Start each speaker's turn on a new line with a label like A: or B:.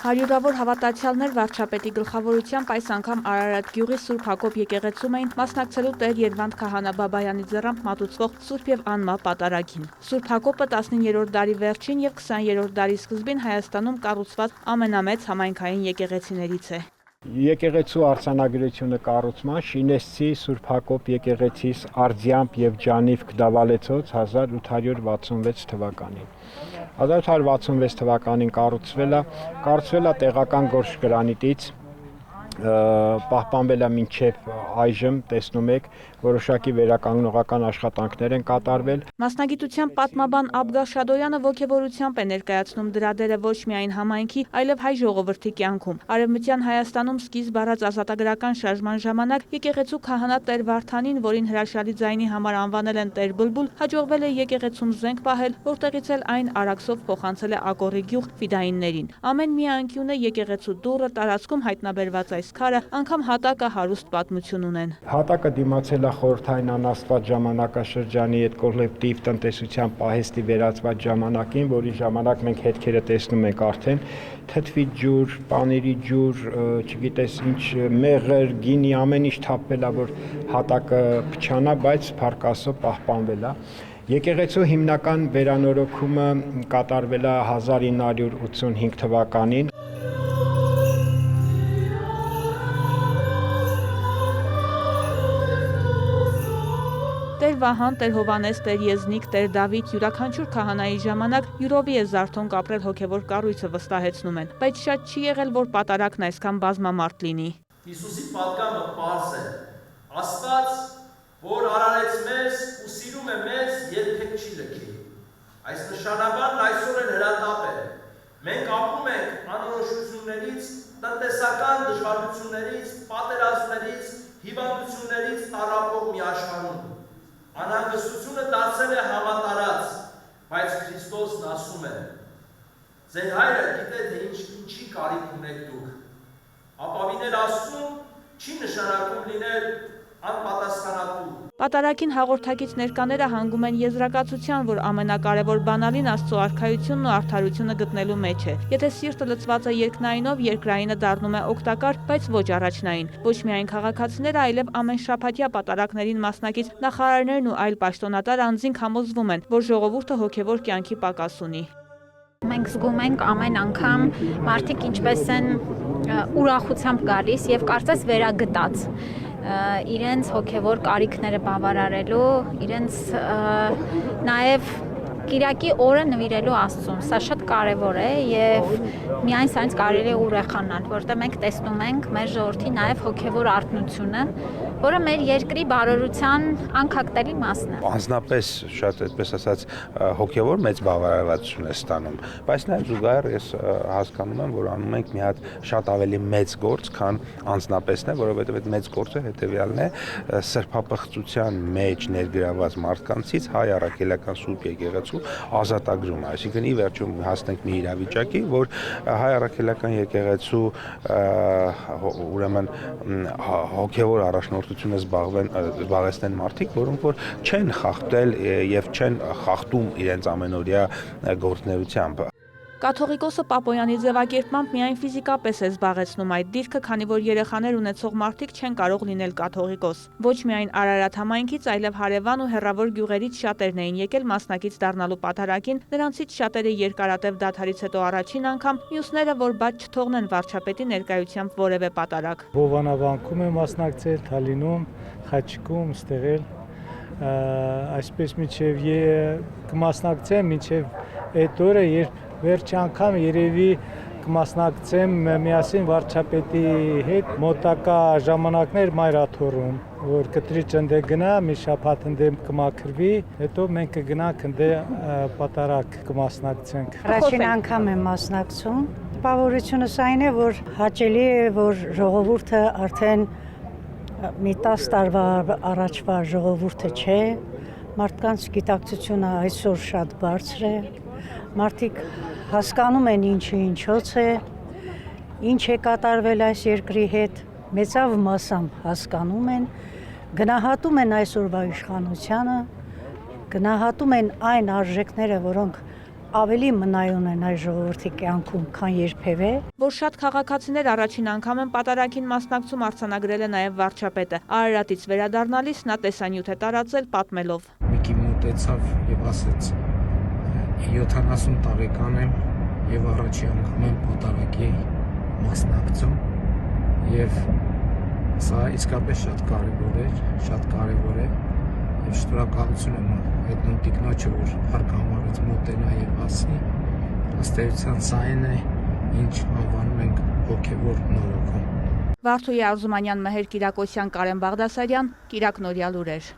A: Հարյուրավոր հավատացյալներ վարչապետի գլխավորությամբ այս անգամ Արարատ գյուղի Սուրբ Հակոբ եկեղեցում էին մասնակցելու Տեր Երվանդ Քահանա Բաբայանի ձեռամբ մատուցվող Սուրբ եւ Անմահ պատարագին։ Սուրբ Հակոբը 19-րդ դարի վերջին եւ 20-րդ դարի սկզբին Հայաստանում կառուցված ամենամեծ համայնքային եկեղեցիներից է։
B: Եկեղեցու արձանագրությունը կառուցման Շինեսցի Սուրբ Հակոբ եկեղեցիս արձյամբ եւ ջանիվ կդավալեցոց 1866 թվականին։ 1866 թվականին կառուցվել է տեղական գորշ գրանիտից, պահպանվել է մինչև այժմ, տեսնում եք, որոշակի վերականգնողական աշխատանքներ են կատարվել։
A: Մասնագիտությամբ պատմաբան Աբգալ Շադոյանը ոգևորությամբ է ներկայացնում դրա դերը ոչ միայն համայնքի, այլև հայ ժողովրդի կյանքում։ Արևմտյան Հայաստանում սկիզբ առած ազատագրական շարժման ժամանակ եկեղեցու քահանա Տեր Վարդանին, որին հրաշալի ձայնի համար անվանել են Տեր Բլբուլ, հաջողվել է եկեղեցում զենք պահել, որտեղից էլ այն արաքսով փոխանցել է Ակորի գյուղ ֆիդայիններին։ Ամեն մի անկյունը եկեղեցու դուռը տարածքում հայտնաբերված այս քարը անգամ հատակը հարուստ պատմություն ունեն։
B: Հատակը դիմացել է խորհրդային անաստված ժամանակաշրջանի այդ կոլեկտիվ տնտեսության պահեստի վերածված ժամանակին, որի ժամանակ մենք հետքերը տեսնում ենք արդեն թթվի ջուր, պանիրի ջուր, չգիտես ինչ, մեղր, գինի, ամեն ինչ թափվել է, որ հատակը փչանա, բայց փառք Աստծո պահպանվել է։ Եկեղեցու հիմնական վերանորոգումը կատարվել է 1985 թվականին։
A: Տեր Վահան, Տեր Հովանես, Տեր Եզնիկ, Տեր Դավիթ յուրաքանչյուր քահանայի ժամանակ յուրովի է զարթոնք ապրել հոգևոր կառույցը վստահեցնում են, բայց շատ չի եղել, որ պատարագն այսքան բազմամարդ լինի։
C: Հիսուսի պատգամը պարզ է։ Աստված, որ արարեց մեզ ու սիրում է մեզ, երբեք չի լքի։ Այս նշանաբանն այսօր էլ հրատապ է։ Մենք ապրում ենք անորոշություններից, տնտեսական դժվարություններից, պատերազմներից, հիվանդություններից տառապող մի աշխարհում։ Անհանգստությունը դարձել է համատարած, բայց Քրիստոսն ասում է. Ձեր հայրը գիտե, թե ինչի կարիք ունեք դուք։ Ապավինել Աստծուն չի նշանակում լինել անպատասխանատու։
A: Պատարագին հաղորդակից ներկաները հանգում են եզրակացության, որ ամենակարևոր բանալին Աստծո արքայությունն ու արդարությունը գտնելու մեջ է։ Եթե սիրտը լցված է երկնայինով, երկրայինը դառնում է օգտակար, բայց ոչ առաջնային։ Ոչ միայն քաղաքացիները, այլև ամեն շաբաթյա պատարագներին մասնակից նախարարներն ու այլ պաշտոնատար անձինք համոզվում են, որ ժողովուրդը հոգևոր կյանքի պակաս ունի։
D: Մենք զգում ենք ամեն անգամ մարդիկ ինչպես են ուրախությամբ գալիս եւ կարծես վերագտած իրենց հոգևոր կարիքները բավարարելու, իրենց նաև Կիրակի օրը նվիրելու Աստծուն։ Սա շատ կարևոր է եւ միայն սրանից կարելի է ուրախանալ, որտեղ մենք տեսնում ենք մեր ժողովրդի նաև հոգևոր արթնությունը, որը մեր երկրի բարօրության անկախտելի մասն է։
E: Անձնապես շատ այդպես ասած հոգևոր մեծ բավարարվածություն է ստանում, բայց նաև զուգահեռ ես հասկանում եմ, որ անում ենք մի հատ շատ ավելի մեծ գործ, քան անձնապեսն է, որովհետև այդ մեծ գործը հետեւյալն է սրբապղծության մեջ ներգրաված մարդկանցից հայ առաքելական Սուրբ եկեղեցու ազատագրում, այսինքն ի վերջո հասնենք մի իրավիճակի, որ հայ առաքելական եկեղեցու ուրեմն հոգևոր առաջնորդությունը զբաղեցնեն մարդիկ, որոնք որ չեն խախտել եւ չեն խախտում իրենց ամենօրյա գործունեությամբ։
A: Կաթողիկոսը Պապոյանի ձևակերպմամբ միայն ֆիզիկապես է զբաղեցնում այդ դիրքը, քանի որ երեխաներ ունեցող մարդիկ չեն կարող լինել կաթողիկոս։ Ոչ միայն Արարատ համայնքից, այլև հարևան ու հեռավոր գյուղերից շատերն էին եկել մասնակից դառնալու պատարագին, նրանցից շատերը երկարատև դադարից հետո առաջին անգամ, մյուսները, որ բաց չթողնեն վարչապետի ներկայությամբ որևէ պատարագ։
F: Հովանավանքում եմ մասնակցել, Թալինում, Խաչիկում, ստեղել, այսպես միջև կմասնակցեմ, մինչև այդ օրը, երբ վերջ անգամ երևի կմասնակցեմ միասին վարչապետի հետ մոտակա ժամանակներ Մայրաթորում, որ կտրիչ ընդե գնա, մի շաբաթ ընդե կմաքրվի, հետո մենք կգնանք ընդե պատարագ կմասնակցենք։
G: Առաջին անգամ եմ մասնակցում։ Տպավորությունս այն է, որ հաճելի է, որ ժողովուրդը արդեն մի 10 տարվա առաջվա ժողովուրդը չէ, մարդկանց գիտակցությունը այսօր շատ բարձր է, մարդիկ հասկանում են ինչը ինչոց է, ինչ է կատարվել այս երկրի հետ, մեծավ մասամբ հասկանում են, գնահատում են այսօրվա իշխանությանը, գնահատում են այն արժեքները, որոնք ավելի մնայուն են այս ժողովրդի կյանքում, քան երբևէ։
A: Որ շատ քաղաքացիներ առաջին անգամ են պատարագին մասնակցում, արձանագրել է նաև վարչապետը։ Արարատից վերադառնալիս նա տեսանյութ է տարածել պատմելով.
H: Միկի մոտեցավ եւ ասեց. 70 տարեկան եմ եւ առաջի անգամ եմ պատարագի մասնակցում եւ սա իսկապես շատ կարևոր է եւ շնորհակալություն եմ հայտնում տիկնոջը, որ հարգանքից մոտենա եւ ասի, ըստ էության սա է, ինչ անվանում ենք հոգեվոր նորոգում։
A: Վարդուհի Արզումանյան, Մհեր Կիրակոսյան, Կարեն Բաղդասարյան, Կիրակ Նորյալ լուրեր։